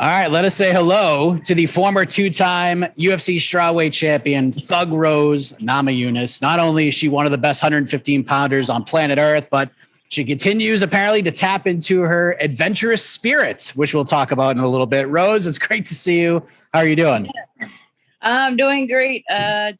All right, let us say hello to the former two-time UFC strawweight champion, Thug Rose Namajunas. Not only is she one of the best 115-pounders on planet Earth, but she continues apparently to tap into her adventurous spirit, which we'll talk about in a little bit. Rose, it's great to see you. How are you doing? I'm doing great. Taking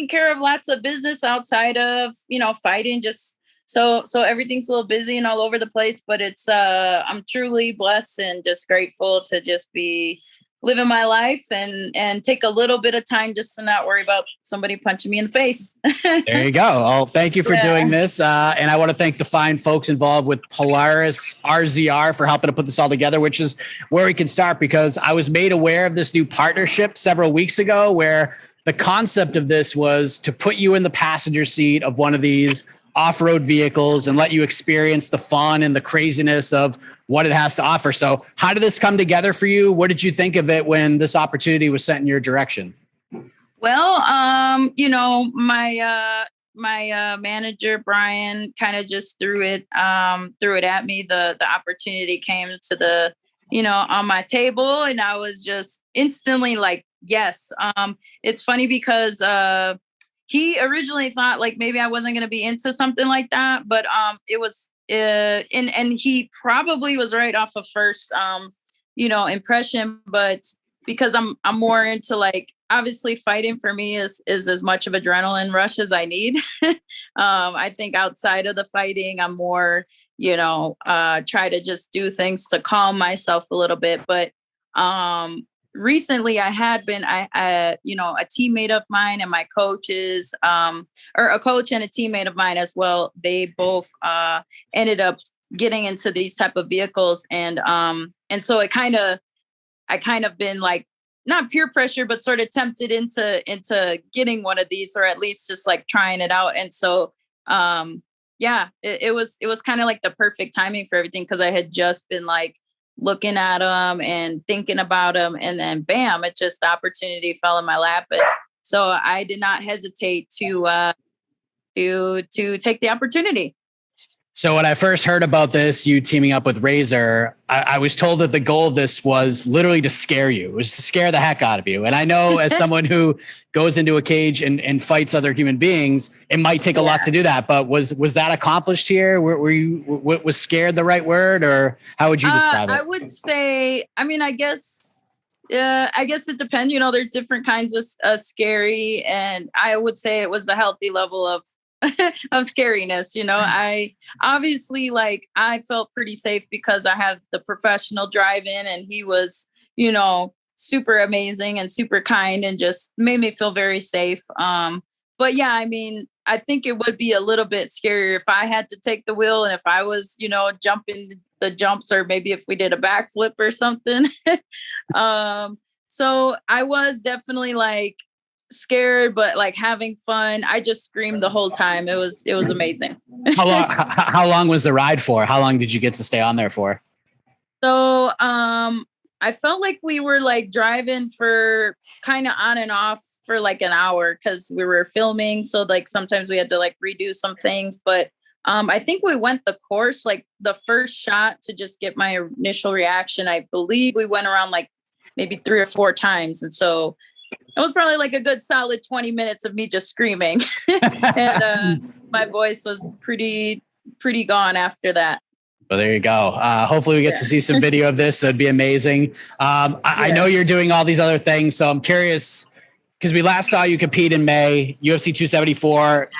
care of lots of business outside of, fighting. Just so everything's a little busy and all over the place, but it's I'm truly blessed and just grateful to just be living my life and take a little bit of time just to not worry about somebody punching me in the face. There you go. Well, thank you for doing this. And I want to thank the fine folks involved with Polaris RZR for helping to put this all together, which is where we can start, because I was made aware of this new partnership several weeks ago where the concept of this was to put you in the passenger seat of one of these off-road vehicles and let you experience the fun and the craziness of what it has to offer. So how did this come together for you? What did you think of it when this opportunity was sent in your direction? Well, my manager, Brian, kind of just threw it at me. The opportunity came to on my table, and I was just instantly like, yes. It's funny because, he originally thought like maybe I wasn't going to be into something like that, but it was and he probably was right off of first impression, but because I'm more into like, obviously fighting for me is as much of adrenaline rush as I need. I think outside of the fighting, I'm more try to just do things to calm myself a little bit, but recently I had been, a teammate of mine and my coaches, or a coach and a teammate of mine as well. They both, ended up getting into these type of vehicles. And so I kind of been like, not peer pressure, but sort of tempted into getting one of these, or at least just like trying it out. And so, it was kind of like the perfect timing for everything. 'Cause I had just been like, looking at them and thinking about them, and then bam, it just, the opportunity fell in my lap. And so I did not hesitate to take the opportunity. So when I first heard about this, you teaming up with Razor, I was told that the goal of this was literally to scare you. It was to scare the heck out of you. And I know as someone who goes into a cage and fights other human beings, it might take a lot to do that. But was that accomplished here? Was scared the right word, or how would you describe it? I would say, I guess it depends. There's different kinds of scary, and I would say it was the healthy level of scariness. I obviously, like, I felt pretty safe because I had the professional drive in, and he was, super amazing and super kind and just made me feel very safe. But yeah, I think it would be a little bit scarier if I had to take the wheel and if I was, jumping the jumps, or maybe if we did a backflip or something. So I was definitely like scared, but like having fun. I just screamed the whole time. It was amazing. How long was the ride for? How long did you get to stay on there for? So, I felt like we were like driving for kind of on and off for like an hour, because we were filming. So like sometimes we had to like redo some things, but I think we went the course, like the first shot to just get my initial reaction. I believe we went around like maybe 3 or 4 times. And so it was probably like a good solid 20 minutes of me just screaming. And my voice was pretty gone after that. Well, there you go. Hopefully we get to see some video of this. That'd be amazing. I know you're doing all these other things, so I'm curious, because we last saw you compete in May, UFC 274,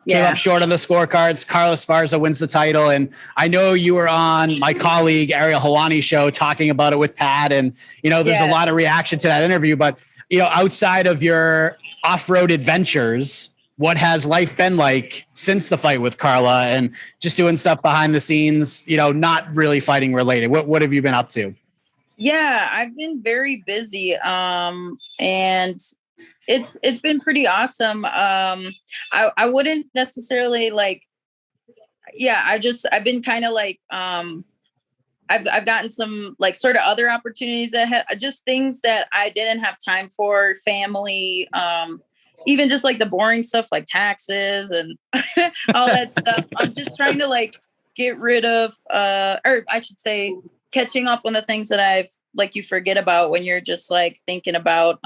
came up short on the scorecards. Carla Esparza wins the title. And I know you were on my colleague Ariel Helwani's show talking about it with Pat. And, there's a lot of reaction to that interview. But, outside of your off-road adventures, what has life been like since the fight with Carla, and just doing stuff behind the scenes, not really fighting related? What have you been up to? Yeah, I've been very busy. And it's been pretty awesome. I wouldn't necessarily like, I've been kind of like, I've gotten some like sort of other opportunities that just things that I didn't have time for, family, even just like the boring stuff like taxes and all that stuff. I'm just trying to like get rid of, or I should say, catching up on the things that I've like you forget about when you're just like thinking about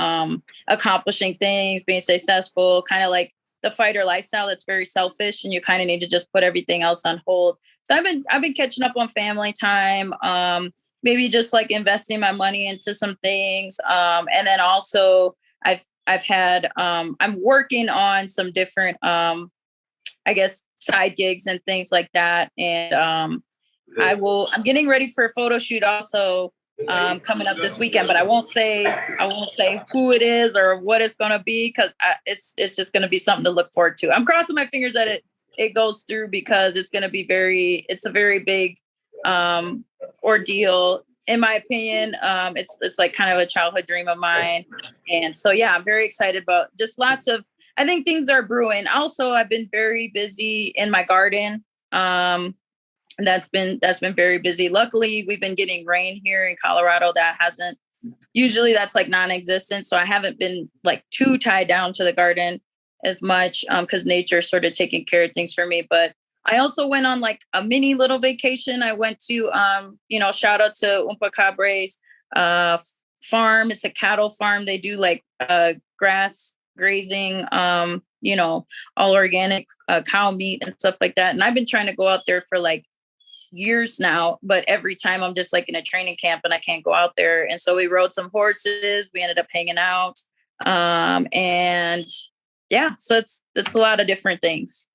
accomplishing things, being successful, kind of like the fighter lifestyle that's very selfish and you kind of need to just put everything else on hold. So I've been catching up on family time, maybe just like investing my money into some things. And then also I've had I'm working on some different I guess side gigs and things like that. And I'm getting ready for a photo shoot also coming up this weekend, but I won't say who it is or what it's going to be because it's just going to be something to look forward to. I'm crossing my fingers that it goes through because it's going to be it's a very big ordeal in my opinion. It's like kind of a childhood dream of mine. And so, yeah, I'm very excited about just I think things are brewing. Also, I've been very busy in my garden. That's been very busy. Luckily, we've been getting rain here in Colorado. Usually that's like non-existent. So I haven't been like too tied down to the garden as much because nature's sort of taking care of things for me. But I also went on like a mini little vacation. I went to, shout out to Umpa Cabre's farm. It's a cattle farm. They do like grass grazing, all organic cow meat and stuff like that. And I've been trying to go out there for like years now, but every time I'm just like in a training camp and I can't go out there. And so we rode some horses. We ended up hanging out. And yeah, so it's a lot of different things.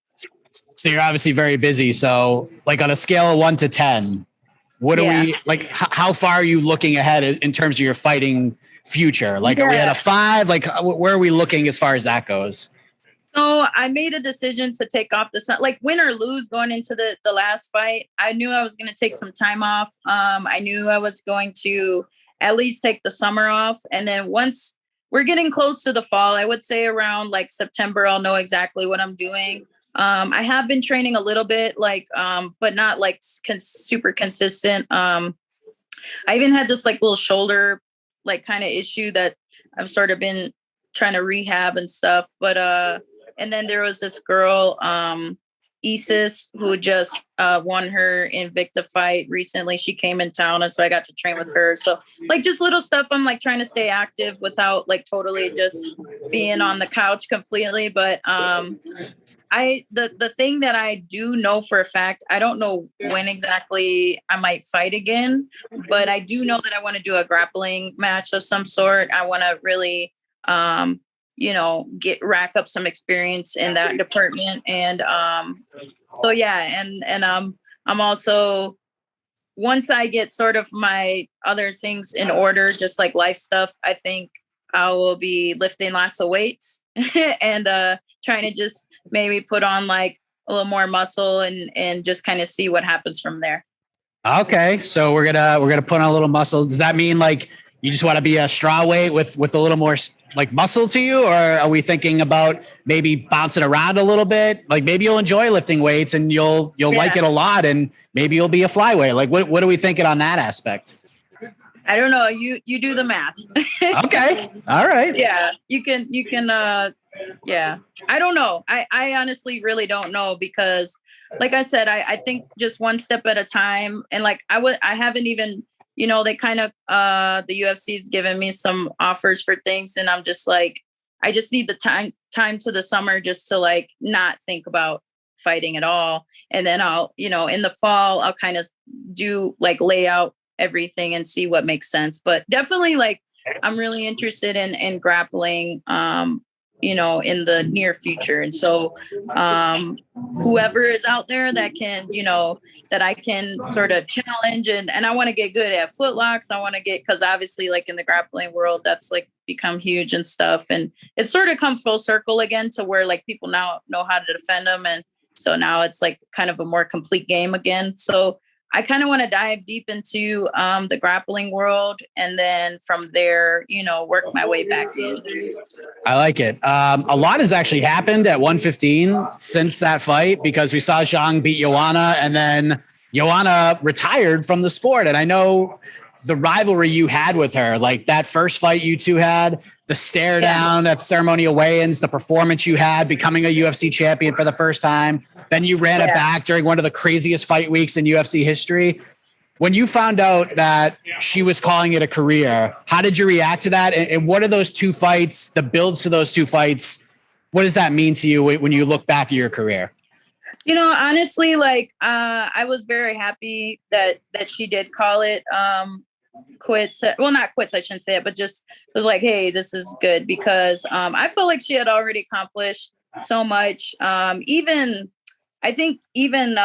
So you're obviously very busy. So like on a scale of 1 to 10, what are we like, how far are you looking ahead in terms of your fighting future? Like, are we at a 5? Like, where are we looking as far as that goes? So I made a decision to take off like win or lose going into the last fight. I knew I was going to take some time off. I knew I was going to at least take the summer off. And then once we're getting close to the fall, I would say around like September, I'll know exactly what I'm doing. I have been training a little bit, like, but not like super consistent. I even had this like little shoulder, like kind of issue that I've sort of been trying to rehab and stuff. But, and then there was this girl, Isis, who just won her Invicta fight recently. She came in town, and so I got to train with her. So like just little stuff. I'm like trying to stay active without like totally just being on the couch completely. But the thing that I do know for a fact, I don't know when exactly I might fight again, but I do know that I want to do a grappling match of some sort. I want to really rack up some experience in that department. And so yeah, and I'm also, once I get sort of my other things in order, just like life stuff, I think I will be lifting lots of weights and trying to just maybe put on like a little more muscle and just kind of see what happens from there. Okay, so we're gonna put on a little muscle. Does that mean like you just want to be a straw weight with a little more like muscle to you, or are we thinking about maybe bouncing around a little bit? Like maybe you'll enjoy lifting weights and you'll like it a lot, and maybe you'll be a flyweight. Like what are we thinking on that aspect? I don't know. You do the math. Okay. All right. Yeah, you can. Yeah, I don't know. I honestly really don't know because, like I said, I think just one step at a time. And like I haven't even, they kind of the UFC's given me some offers for things, and I'm just like, I just need the time to the summer just to like not think about fighting at all. And then I'll, in the fall, I'll kind of lay out everything and see what makes sense. But definitely like I'm really interested in grappling in the near future. And so whoever is out there that can, that I can sort of challenge and I want to get good at footlocks. I want to because obviously like in the grappling world, that's like become huge and stuff. And it's sort of come full circle again to where like people now know how to defend them. And so now it's like kind of a more complete game again. So I kind of want to dive deep into the grappling world and then from there, work my way back in. I like it. A lot has actually happened at 115 since that fight because we saw Zhang beat Joanna and then Joanna retired from the sport. And I know the rivalry you had with her, like that first fight you two had, the stare down at ceremonial weigh-ins, the performance you had becoming a UFC champion for the first time. Then you ran it back during one of the craziest fight weeks in UFC history. When you found out that she was calling it a career, how did you react to that? And what are those two fights, the builds to those two fights? What does that mean to you when you look back at your career? Honestly, like, I was very happy that she did call it quits. Well, not quits, I shouldn't say it, but just was like, hey, this is good, because I felt like she had already accomplished so much. I think even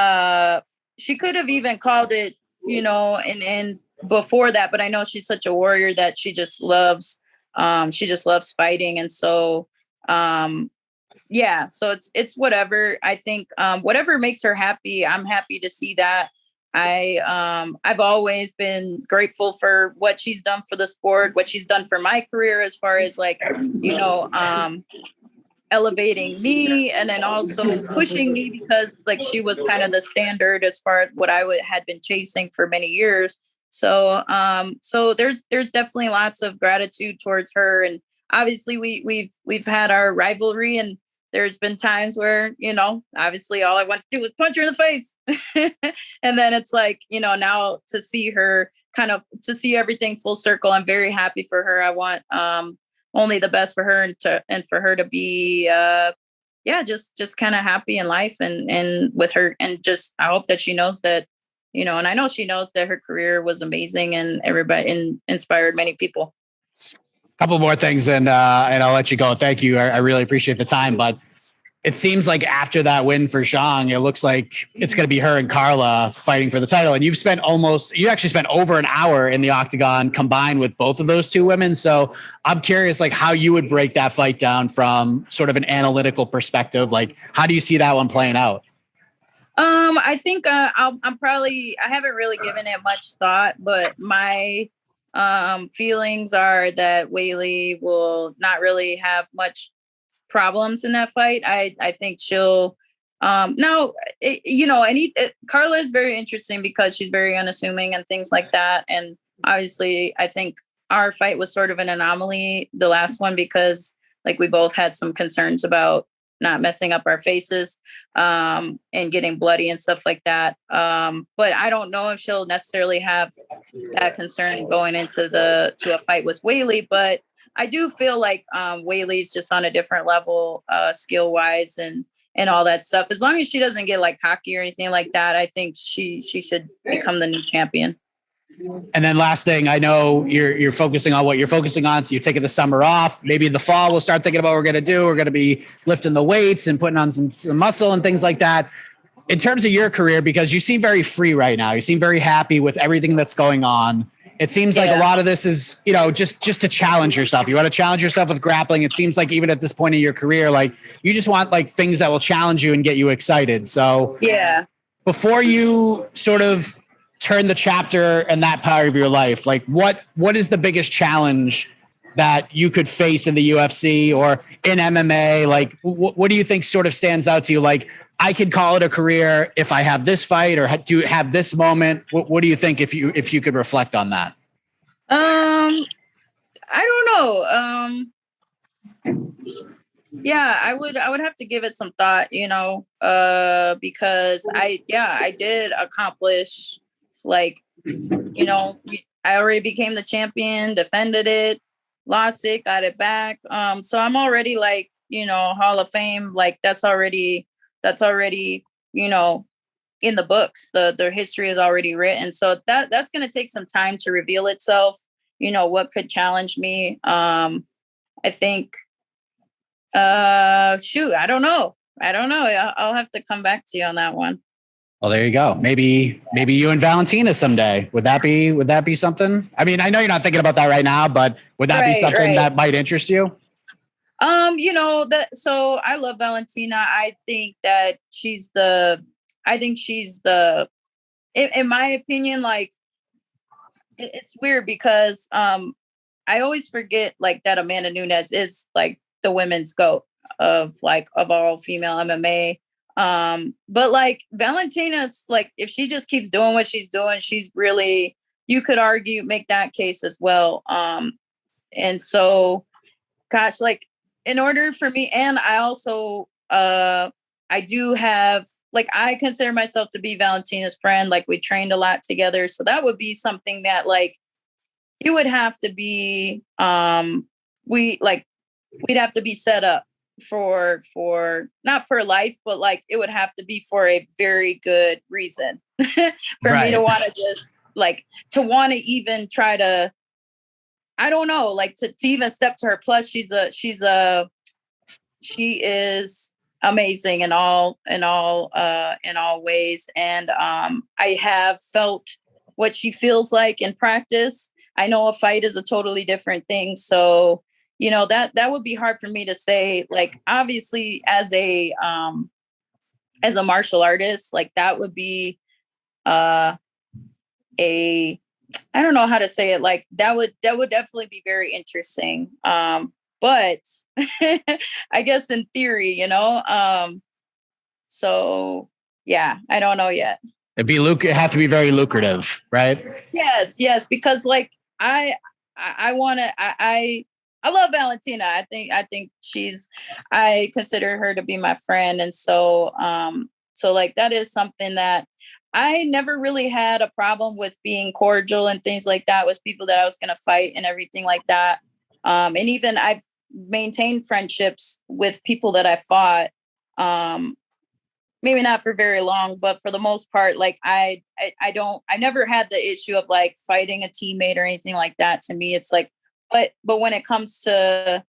she could have even called it, and before that, but I know she's such a warrior that she just loves fighting. And so, yeah, so it's whatever. I think whatever makes her happy, I'm happy to see that. I've always been grateful for what she's done for the sport, what she's done for my career, as far as like, elevating me, and then also pushing me, because like she was kind of the standard as far as what had been chasing for many years. So so there's definitely lots of gratitude towards her. And obviously we've had our rivalry, and there's been times where, obviously all I want to do is punch her in the face. And then it's like, now to see her to see everything full circle, I'm very happy for her. I want only the best for her, and for her to be just kind of happy in life, and with her, and just I hope that she knows that, and I know she knows that her career was amazing, and everybody inspired many people. Couple more things, and I'll let you go. Thank you. I really appreciate the time, but it seems like after that win for Zhang, it looks like it's going to be her and Carla fighting for the title. And you actually spent over an hour in the octagon combined with both of those two women. So I'm curious, like, how you would break that fight down from sort of an analytical perspective. Like, how do you see that one playing out? I think I haven't really given it much thought, but my feelings are that Weili will not really have much problems in that fight. I think she'll Carla is very interesting because she's very unassuming and things like that. And obviously I think our fight was sort of an anomaly, the last one, because like we both had some concerns about not messing up our faces and getting bloody and stuff like that. But I don't know if she'll necessarily have that concern going into a fight with Weili. But I do feel like Weili's just on a different level, skill wise and all that stuff. As long as she doesn't get like cocky or anything like that, I think she should become the new champion. And then last thing, I know you're focusing on what you're focusing on. So you're taking the summer off. Maybe in the fall, we'll start thinking about what we're going to do. We're going to be lifting the weights and putting on some muscle and things like that. In terms of your career, because you seem very free right now, you seem very happy with everything that's going on. It seems like a lot of this is, just to challenge yourself. You want to challenge yourself with grappling. It seems like even at this point in your career, like you just want like things that will challenge you and get you excited. So before you sort of turn the chapter in that part of your life, like what is the biggest challenge that you could face in the UFC or in MMA? Like what do you think sort of stands out to you? Like, I could call it a career if I have this fight or do you have this moment. What do you think if you could reflect on that? I don't know. Yeah, I would have to give it some thought, because I did accomplish, like, I already became the champion, defended it, lost it, got it back. So I'm already like, Hall of Fame, like that's already, in the books. The history is already written. So that's going to take some time to reveal itself. What could challenge me? I think, I don't know. I'll have to come back to you on that one. Well, there you go. Maybe you and Valentina someday. Would that be something? I mean, I know you're not thinking about that right now, but would that be something that might interest you? So I love Valentina. I think that in my opinion, like it's weird because, I always forget like that Amanda Nunes is like the women's GOAT of all female MMA. But like Valentina's like, if she just keeps doing what she's doing, she's really, you could make that case as well. And so, gosh, like in order for me, and I also, I I do have, like, I consider myself to be Valentina's friend. Like, we trained a lot together. So that would be something that, like, it would have to be, we'd have to be set up for not for life, but like it would have to be for a very good reason for me to want to just like to want to even try to, I don't know, like to even step to her. Plus she is amazing in all ways. And I have felt what she feels like in practice. I know a fight is a totally different thing. So, you know, that would be hard for me to say, like, obviously as a martial artist, like that would be I don't know how to say it. Like that would definitely be very interesting. But I guess in theory, you know, so yeah, I don't know yet. It'd have to be very lucrative, right? Yes, because like I love Valentina. I think I consider her to be my friend. And so so like that is something that I never really had a problem with being cordial and things like that with people that I was gonna fight and everything like that. And even I've maintained friendships with people that I fought. Maybe not for very long, but for the most part, like I never had the issue of like fighting a teammate or anything like that. To me, it's like, but when it comes to,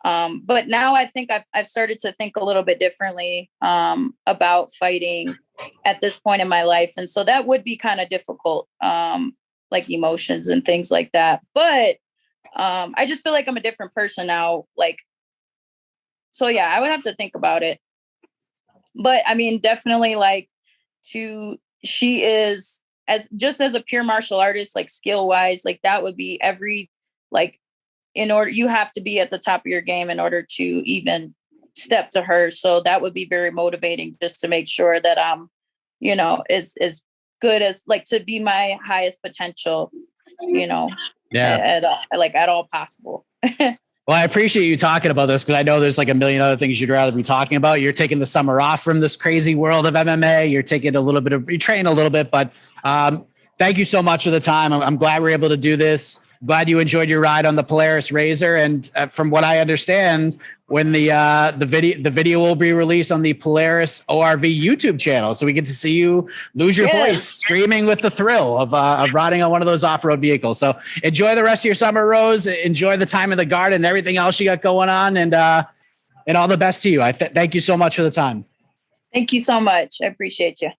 but now I think I've started to think a little bit differently about fighting at this point in my life, and so that would be kind of difficult, like emotions and things like that. But I just feel like I'm a different person now. Like, so yeah, I would have to think about it. But I mean, definitely like she is as a pure martial artist, like skill wise, like that would be like in order, you have to be at the top of your game in order to even step to her. So that would be very motivating just to make sure that you know, is good as like to be my highest potential, you know, at all possible. Well, I appreciate you talking about this because I know there's like a million other things you'd rather be talking about. You're taking the summer off from this crazy world of MMA. You're taking you train a little bit, but thank you so much for the time. I'm glad we're able to do this. Glad you enjoyed your ride on the Polaris RZR. And from what I understand, when the video will be released on the Polaris ORV YouTube channel, so we get to see you lose your voice screaming with the thrill of riding on one of those off-road vehicles. So enjoy the rest of your summer, Rose. Enjoy the time in the garden and everything else you got going on, and all the best to you. Thank you so much for the time. Thank you so much. I appreciate you.